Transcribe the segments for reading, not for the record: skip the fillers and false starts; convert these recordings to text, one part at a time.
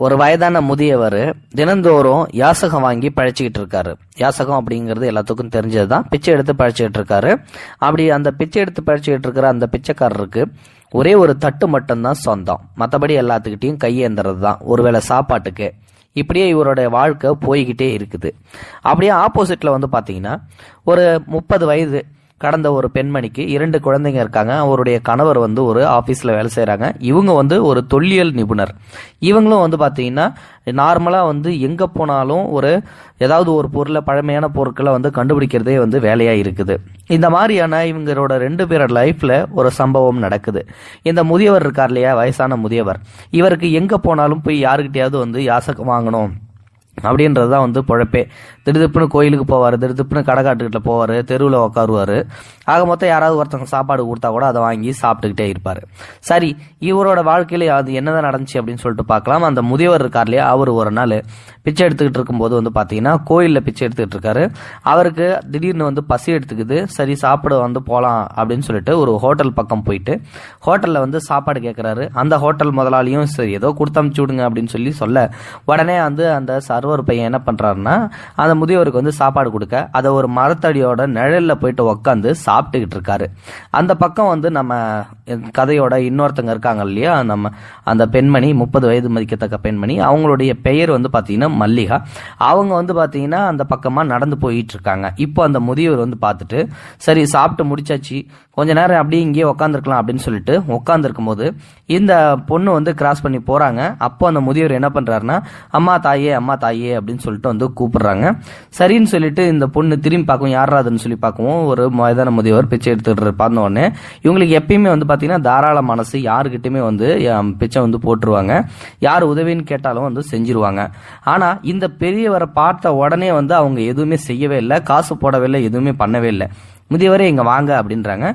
ஒரு வயதான முதியவர் தினந்தோறும் யாசகம் வாங்கி பழச்சிக்கிட்டு இருக்காரு. யாசகம் அப்படிங்கிறது எல்லாத்துக்கும் தெரிஞ்சதுதான். பிச்சை எடுத்து பழச்சிக்கிட்டு இருக்காரு. அப்படி அந்த பிச்சை எடுத்து பழச்சிக்கிட்டு இருக்கிற அந்த பிச்சைக்காரருக்கு ஒரே ஒரு தட்டு மட்டும்தான் சொந்தம். மற்றபடி எல்லாத்துக்கிட்டையும் கையேந்துறது தான், ஒருவேளை சாப்பாட்டுக்கு. இப்படியே இவருடைய வாழ்க்கை போய்கிட்டே இருக்குது. அப்படியே ஆப்போசிட்ல பாத்தீங்கன்னா ஒரு 30 வயது கடந்த ஒரு பெண்மணிக்கு 2 குழந்தைங்க இருக்காங்க. அவருடைய கணவர் ஒரு ஆபீஸ்ல வேலை செய்யறாங்க. இவங்க ஒரு தொல்லியல் நிபுணர். இவங்களும் பாத்தீங்கன்னா நார்மலா எங்க போனாலும் ஏதாவது ஒரு பொருளை, பழமையான பொருட்களை கண்டுபிடிக்கிறதே வேலையா இருக்குது. இந்த மாதிரியான இவங்களோட 2 பேரோட லைஃப்ல ஒரு சம்பவம் நடக்குது. இந்த முதியவர் இருக்கார் இல்லையா, வயசான முதியவர், இவருக்கு எங்க போனாலும் போய் யாருக்கிட்டையாவது யாசகம் வாங்கணும் அப்படின்றதுதான் பொழப்பே. திடுதிப்புன்னு கோயிலுக்கு போவார், திடுதிப்புன்னு கடைக்காட்டுக்கிட்ட போவார், தெருவில் உட்காருவார். ஆக மொத்தம் யாராவது ஒருத்தவங்க சாப்பாடு கொடுத்தா கூட அதை வாங்கி சாப்பிட்டுக்கிட்டே இருப்பார். சரி, இவரோட வாழ்க்கையில அது என்னதான் நடந்துச்சு அப்படின்னு சொல்லிட்டு பார்க்கலாம். அந்த முதியவர் இருக்கார் இல்லையா, அவர் ஒரு நாள் பிச்சை எடுத்துக்கிட்டு இருக்கும்போது பார்த்தீங்கன்னா கோயிலில் பிச்சை எடுத்துக்கிட்டு இருக்காரு. அவருக்கு திடீர்னு பசி எடுத்துக்குது. சரி, சாப்பிட போகலாம் அப்படின்னு சொல்லிட்டு ஒரு ஹோட்டல் பக்கம் போயிட்டு ஹோட்டலில் சாப்பாடு கேட்குறாரு. அந்த ஹோட்டல் முதலாளியும் சரி ஏதோ கொடுத்தமுச்சு விடுங்க அப்படின்னு சொல்ல உடனே அந்த சர்வர் பையன் என்ன பண்றாருன்னா அந்த முதியவருக்கு சாப்பாடு கொடுக்க அதை ஒரு மரத்தடியோட நிழல்ல போயிட்டு உட்காந்து சாப்பிட்டுக்கிட்டு இருக்காரு. அந்த பக்கம் நம்ம கதையோட இன்னொருத்தங்க இருக்காங்க இல்லையா, நம்ம அந்த பெண்மணி, 30 வயது மதிக்கத்தக்க பெண்மணி, அவங்களுடைய பெயர் பாத்தீங்கன்னா மல்லிகா. அவங்க பாத்தீங்கன்னா அந்த பக்கமா நடந்து போயிட்டு இருக்காங்க. இப்போ அந்த முதியவர் பார்த்துட்டு சரி சாப்பிட்டு முடிச்சாச்சு, கொஞ்ச நேரம் அப்படியே இங்கேயே உட்காந்துருக்கலாம் அப்படின்னு சொல்லிட்டு உட்காந்துருக்கும் போது இந்த பொண்ணு கிராஸ் பண்ணி போறாங்க. அப்போ அந்த முதியவர் என்ன பண்றாருன்னா அம்மா தாயே, அம்மா தாயே அப்படின்னு சொல்லிட்டு கூப்பிடுறாங்க. சரின்னு சொல்லிட்டு இந்த பொண்ணு திரும்பி பார்க்கும், யாராதுன்னு சொல்லி பார்க்கவும் ஒரு வயதான முதியவர் பிச்சை எடுத்துட்டு பார்த்த உடனே இவங்களுக்கு எப்பயுமே பாத்தீங்கன்னா தாராள மனசு, யாருக்கிட்டுமே பிச்சை போட்டுருவாங்க. யார் உதவின்னு கேட்டாலும் செஞ்சிருவாங்க. ஆனா இந்த பெரியவரை பார்த்த உடனே அவங்க எதுவுமே செய்யவே இல்லை, காசு போடவே இல்லை, எதுவுமே பண்ணவே இல்லை. முதியவரே இங்க வாங்க அப்படின்றாங்க.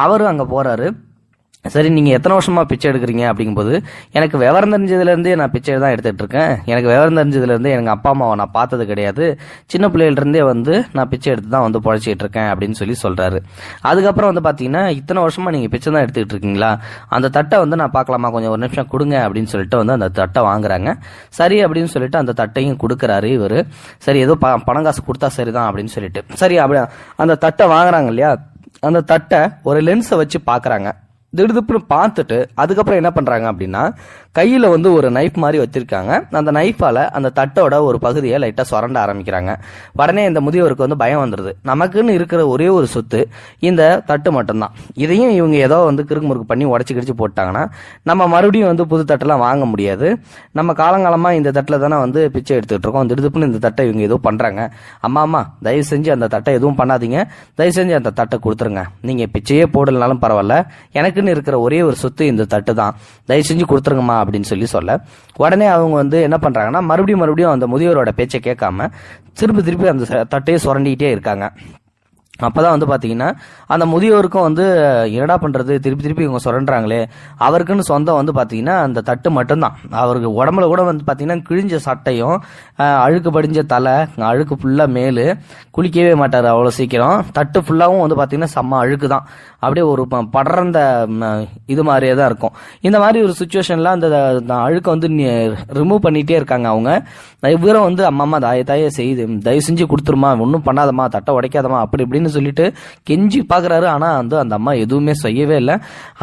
அவரும் அங்க போறாரு. சரி, நீங்க எத்தனை வருஷமா பிச்சை எடுக்கிறீங்க அப்படிங்கும்போது, எனக்கு விவரம் தெரிஞ்சதுல இருந்தே நான் பிச்சை தான் எடுத்துட்டு இருக்கேன். எனக்கு விவரம் தெரிஞ்சதுல இருந்தே எனக்கு அப்பா அம்மாவை நான் பார்த்தது கிடையாது. சின்ன பிள்ளையில இருந்தே நான் பிச்சை எடுத்து தான் பொழைச்சிட்டு இருக்கேன் அப்படின்னு சொல்றாரு. அதுக்கப்புறம் பாத்தீங்கன்னா இத்தனை வருஷமா நீங்க பிச்சை தான் எடுத்துக்கிட்டு இருக்கீங்களா, அந்த தட்டை நான் பார்க்கலாமா, கொஞ்சம் ஒரு நிமிஷம் கொடுங்க அப்படின்னு சொல்லிட்டு அந்த தட்டை வாங்குறாங்க. சரி அப்படின்னு சொல்லிட்டு அந்த தட்டையும் கொடுக்கறாரு இவரு. சரி, ஏதோ பணம் காசு கொடுத்தா சரிதான் அப்படின்னு சொல்லிட்டு சரி அப்படி அந்த தட்டை வாங்குறாங்க இல்லையா. அந்த தட்டை ஒரு லென்ஸை வச்சு பாக்குறாங்க. திடுதுப்புன்னு பார்த்துட்டு அதுக்கப்புறம் என்ன பண்றாங்க அப்படின்னா கையில ஒரு நைஃப் மாதிரி வச்சிருக்காங்க. அந்த நைஃபால அந்த தட்டோட ஒரு பகுதியை லைட்டா சுரண்ட ஆரம்பிக்கிறாங்க. உடனே இந்த முதியவருக்கு பயம் வந்துருது. நமக்குன்னு இருக்கிற ஒரே ஒரு சொத்து இந்த தட்டு மட்டும்தான். இதையும் இவங்க ஏதோ கிறுக்கு முறுக்கு பண்ணி உடச்சு கிடிச்சு போட்டாங்கன்னா நம்ம மறுபடியும் புது தட்டெல்லாம் வாங்க முடியாது. நம்ம காலங்காலமா இந்த தட்டில் தானே பிச்சை எடுத்துட்டு இருக்கோம். திடுதுப்புன்னு இந்த தட்டை இவங்க ஏதோ பண்றாங்க. அம்மா தயவு செஞ்சு அந்த தட்டை எதுவும் பண்ணாதீங்க, தயவு செஞ்சு அந்த தட்டை கொடுத்துருங்க. நீங்க பிச்சையே போடலனாலும் பரவாயில்ல, எனக்குன்னு இருக்கிற ஒரே ஒரு சொத்து இந்த தட்டு தான், தயவு செஞ்சு கொடுத்துருங்கம்மா அப்படின்னு சொல்ல உடனே அவங்க என்ன பண்றாங்கன்னா மறுபடியும் அந்த முதியோரோட பேச்சை கேட்காம திருப்பி அந்த தட்டையை சுரண்டிக்கிட்டே இருக்காங்க. அப்பதான் பாத்தீங்கன்னா அந்த முதியோருக்கும் என்னடா பண்றது, திருப்பி இவங்க சுரண்டாங்களே. அவருக்குன்னு சொந்தம் பாத்தீங்கன்னா அந்த தட்டு மட்டும்தான். அவருக்கு உடம்புல கூட பாத்தீங்கன்னா கிழிஞ்ச சட்டையும், அழுக்கு படிஞ்ச தலை, அழுக்கு ஃபுல்லா மேலு, குளிக்கவே மாட்டாரு அவ்வளவு சீக்கிரம். தட்டு ஃபுல்லாவும் பாத்தீங்கன்னா செம்ம அழுக்கு தான், அப்படியே ஒரு படர்ந்த இது மாதிரியே தான் இருக்கும். இந்த மாதிரி ஒரு சுச்சுவேஷன்ல அந்த அழுக்க ரிமூவ் பண்ணிட்டே இருக்காங்க அவங்க. இவரும் அம்மா தாயே செய்து தயவு செஞ்சு கொடுத்துருமா, ஒன்னும் பண்ணாதம்மா, தட்டை உடைக்காதமா அப்படி இப்படின்னு சொல்லிட்டு கெஞ்சி பாக்குறாரு. ஆனா அந்த அம்மா எதுவுமே செய்யவே இல்லை.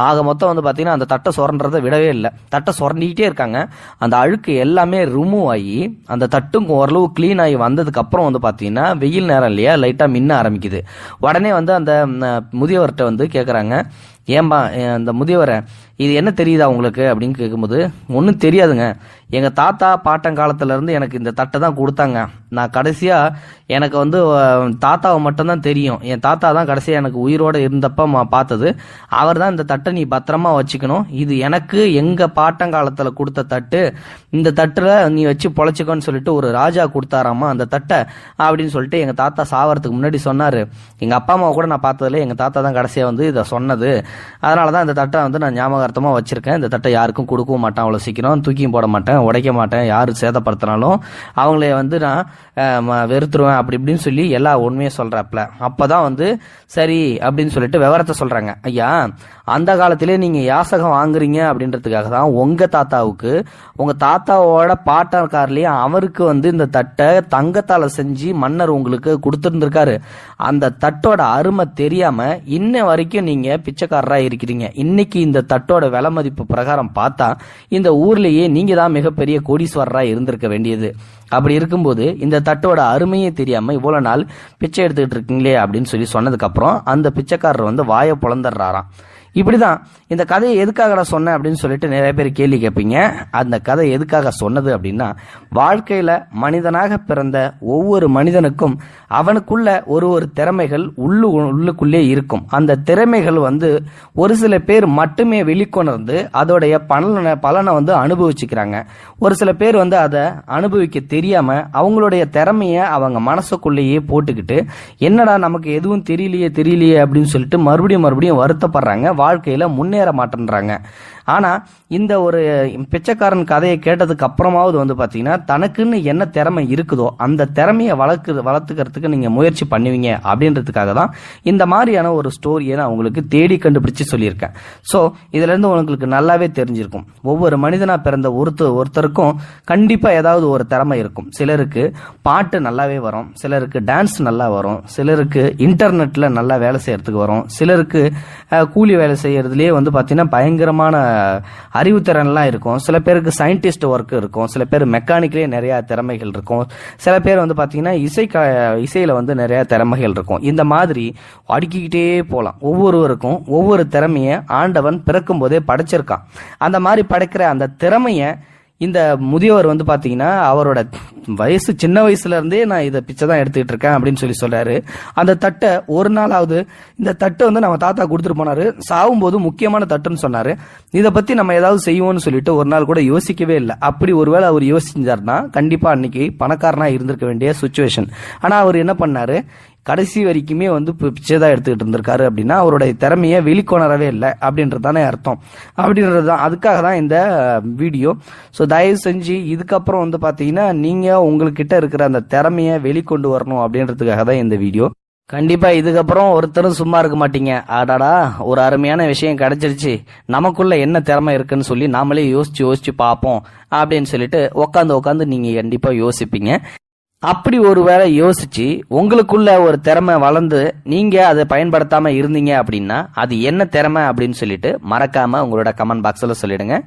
ஆக மொத்தம் பாத்தீங்கன்னா அந்த தட்டை சுரண்டறதை விடவே இல்லை. தட்டை சுரண்டிக்கிட்டே இருக்காங்க. அந்த அழுக்கு எல்லாமே ரிமூவ் ஆகி அந்த தட்டும் ஓரளவு கிளீன் ஆகி வந்ததுக்கு அப்புறம் பாத்தீங்கன்னா வெயில் நேரம் இல்லையா, லைட்டா மின்ன ஆரம்பிக்குது. உடனே அந்த முதியவர்கிட்ட கேக்குறாங்க, ஏன்பா அந்த முதியவரை இது என்ன தெரியுதா உங்களுக்கு அப்படின்னு கேட்கும்போது, ஒன்றும் தெரியாதுங்க, எங்க தாத்தா பாட்டங்காலத்துல இருந்து எனக்கு இந்த தட்டை தான் கொடுத்தாங்க. நான் கடைசியா எனக்கு தாத்தாவை மட்டும்தான் தெரியும். என் தாத்தா தான் கடைசியா எனக்கு உயிரோட இருந்தப்ப பார்த்தது. அவர் தான் இந்த தட்டை நீ பத்திரமா வச்சுக்கணும், இது எனக்கு எங்க பாட்டங்காலத்துல கொடுத்த தட்டு, இந்த தட்டுல நீ வச்சு பொழைச்சிக்கோன்னு சொல்லிட்டு ஒரு ராஜா கொடுத்தாராமா அந்த தட்டை அப்படின்னு சொல்லிட்டு எங்க தாத்தா சாவறதுக்கு முன்னாடி சொன்னாரு. எங்க அப்பா அம்மாவை கூட நான் பார்த்ததுல எங்க தாத்தா தான் கடைசியா இதை சொன்னது அதனால தான் இந்த தட்டை வந்து நான் ஞாபகார்த்தமாக வச்சிருக்கேன். இந்த தட்டை யாருக்கும் கொடுக்கவும் மாட்டேன், அவ்வளோ சீக்கிரம் தூக்கியும் போட மாட்டேன், உடைக்க மாட்டேன். யார் சேதப்படுத்தினாலும் அவங்களே வந்து நான் வெறுத்துருவேன் அப்படி இப்படின்னு சொல்லி எல்லா உண்மையை சொல்றாப்ல. அப்பதான் வந்து சரி அப்படின்னு சொல்லிட்டு விவரத்தை சொல்றாங்க. ஐயா, அந்த காலத்திலே நீங்க யாசகம் வாங்குறீங்க அப்படின்றதுக்காக தான் உங்க தாத்தாவுக்கு, உங்க தாத்தாவோட பாட்டக்காரர்லயே அவருக்கு வந்து இந்த தட்டை தங்கத்தால செஞ்சு மன்னர் உங்களுக்கு கொடுத்துருந்துருக்காரு. அந்த தட்டோட அருமை தெரியாம இன்ன வரைக்கும் நீங்க பிச்சைக்காரரா இருக்கிறீங்க. இன்னைக்கு இந்த தட்டோட விலை மதிப்பு பிரகாரம் பார்த்தா இந்த ஊர்லயே நீங்க தான் மிகப்பெரிய கோடீஸ்வரரா இருந்திருக்க வேண்டியது. அப்படி இருக்கும்போது இந்த தட்டோட அருமையே தெரியாம இவ்வளவு நாள் பிச்சை எடுத்துக்கிட்டு இருக்கீங்களே அப்படின்னு சொல்லி சொன்னதுக்கு அப்புறம் அந்த பிச்சைக்காரர் வந்து வாயை பொளந்துடுறாராம். இப்படிதான் இந்த கதையை எதுக்காக சொன்னேன் அப்படின்னு சொல்லிட்டு நிறைய பேர் கேள்வி கேட்பீங்க. அந்த கதை எதுக்காக சொன்னது அப்படின்னா, வாழ்க்கையில மனிதனாக பிறந்த ஒவ்வொரு மனிதனுக்கும் அவனுக்குள்ள ஒரு ஒரு திறமைகள் உள்ளுக்குள்ளே இருக்கும். அந்த திறமைகள் வந்து ஒரு சில பேர் மட்டுமே வெளிக்கொணர்ந்து அதோடைய பலனை வந்து அனுபவிச்சுக்கிறாங்க. ஒரு சில பேர் வந்து அதை அனுபவிக்க தெரியாம அவங்களுடைய திறமைய அவங்க மனசுக்குள்ளேயே போட்டுக்கிட்டு என்னடா நமக்கு எதுவும் தெரியலையே அப்படின்னு சொல்லிட்டு மறுபடியும் வருத்தப்படுறாங்க, வாழ்க்கையில முன்னேற மாட்டேன்றாங்க. ஆனா இந்த ஒரு பிச்சைக்காரன் கதையை கேட்டதுக்கு அப்புறமாவது வந்து பாத்தீங்கன்னா தனக்குன்னு என்ன திறமை இருக்குதோ அந்த திறமையை வளர்த்துக்கிறதுக்கு நீங்க முயற்சி பண்ணுவீங்க அப்படின்றதுக்காக தான் இந்த மாதிரியான ஒரு ஸ்டோரியை நான் உங்களுக்கு தேடி கண்டுபிடிச்சு சொல்லியிருக்கேன். ஸோ இதுல இருந்து உங்களுக்கு நல்லாவே தெரிஞ்சிருக்கும், ஒவ்வொரு மனிதனா பிறந்த ஒருத்தருக்கும் கண்டிப்பா ஏதாவது ஒரு திறமை இருக்கும். சிலருக்கு பாட்டு நல்லாவே வரும், சிலருக்கு டான்ஸ் நல்லா வரும், சிலருக்கு இன்டர்நெட்ல நல்லா வேலை செய்யறதுக்கு வரும், சிலருக்கு கூலி வேலை செய்யறதுலயே வந்து பாத்தீங்கன்னா பயங்கரமான அறிவுத்திறன்லாம் இருக்கும், சில பேருக்கு சயின்டிஸ்ட் ஒர்க் இருக்கும், சில பேர் மெக்கானிக்லேயே நிறைய திறமைகள் இருக்கும், சில பேர் வந்து பாத்தீங்கன்னா இசையில வந்து நிறைய திறமைகள் இருக்கும். இந்த மாதிரி அடுக்கிக்கிட்டே போலாம். ஒவ்வொருவருக்கும் ஒவ்வொரு திறமையை ஆண்டவன் பிறக்கும் போதே படைச்சிருக்கான். அந்த மாதிரி படைக்கிற அந்த திறமைய இந்த முதியவர் வந்து பாத்தீங்கன்னா அவரோட வயசு சின்ன வயசுல இருந்தே நான் இதை பிச்சை தான் எடுத்துக்கிட்டு இருக்கேன் அப்படின்னு சொல்லி சொல்றாரு. அந்த தட்டை ஒரு நாளாவது இந்த தட்டை வந்து நம்ம தாத்தா கொடுத்துட்டு போனாரு, சாகும்போது முக்கியமான தட்டுன்னு சொன்னாரு. இதை பத்தி நம்ம ஏதாவது செய்வோம்னு சொல்லிட்டு ஒரு நாள் கூட யோசிக்கவே இல்லை. அப்படி ஒருவேளை அவர் யோசிச்சாருன்னா கண்டிப்பா அன்னைக்கு பணக்காரனா இருந்திருக்க வேண்டிய சுச்சுவேஷன். ஆனா அவர் என்ன பண்ணாரு, கடைசி வரைக்குமே வந்து பிச்சை தான் எடுத்துக்கிட்டு இருந்திருக்காரு. அப்படின்னா அவருடைய திறமையை வெளிக்கொணரவே இல்லை அப்படின்றது தானே அர்த்தம். அப்படின்றது தான், அதுக்காக தான் இந்த வீடியோ. ஸோ தயவு செஞ்சு இதுக்கப்புறம் வந்து பார்த்தீங்கன்னா நீங்கள் உங்கள்கிட்ட இருக்கிற அந்த திறமையை வெளிக்கொண்டு வரணும் அப்படின்றதுக்காக தான் இந்த வீடியோ. கண்டிப்பா இதுக்கப்புறம் ஒருத்தரும் சும்மா இருக்க மாட்டீங்க. ஆடாடா ஒரு அருமையான விஷயம் கிடைச்சிருச்சு, நமக்குள்ள என்ன திறமை இருக்குன்னு சொல்லி நாமளே யோசிச்சு பார்ப்போம் அப்படின்னு சொல்லிட்டு உட்காந்து நீங்க கண்டிப்பா யோசிப்பீங்க. அப்படி ஒரு வேளை யோசிச்சு உங்களுக்குள்ள ஒரு திறமை வளர்ந்து நீங்க அதை பயன்படுத்தாம இருந்தீங்க அப்படின்னா அது என்ன திறமை அப்படின்னு சொல்லிட்டு மறக்காம உங்களோட கமெண்ட் பாக்ஸ்ல சொல்லிடுங்க.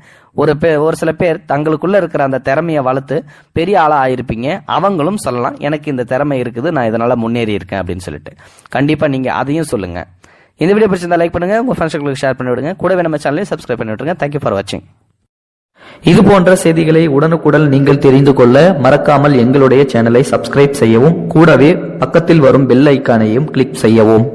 ஒரு சில பேர் தங்களுக்குள்ள இருக்கிற அந்த திறமையை வளர்த்து பெரிய ஆளா ஆயிருப்பீங்க. அவங்களும் சொல்லலாம் எனக்கு இந்த திறமை இருக்குது, நான் இதனால முன்னேறி இருக்கேன் அப்படின்னு சொல்லிட்டு. கண்டிப்பா நீங்க அதையும் சொல்லுங்க. இந்த வீடியோ பிடிச்சிருந்தா லைக் பண்ணுங்க, உங்க ஃப்ரெண்ட்ஸ்களுக்கு ஷேர் பண்ணி விடுங்க, கூடவே நம்ம சேனலை சப்ஸ்கிரைப் பண்ணி விட்டுருங்க. தேங்க்யூ ஃபார் வாட்சிங். இது போன்ற செய்திகளை உடனுக்குடன் நீங்கள் தெரிந்து கொள்ள மறக்காமல் எங்களுடைய சேனலை சப்ஸ்கிரைப் செய்யவும், கூடவே பக்கத்தில் வரும் பெல் ஐக்கானையும் கிளிக் செய்யவும்.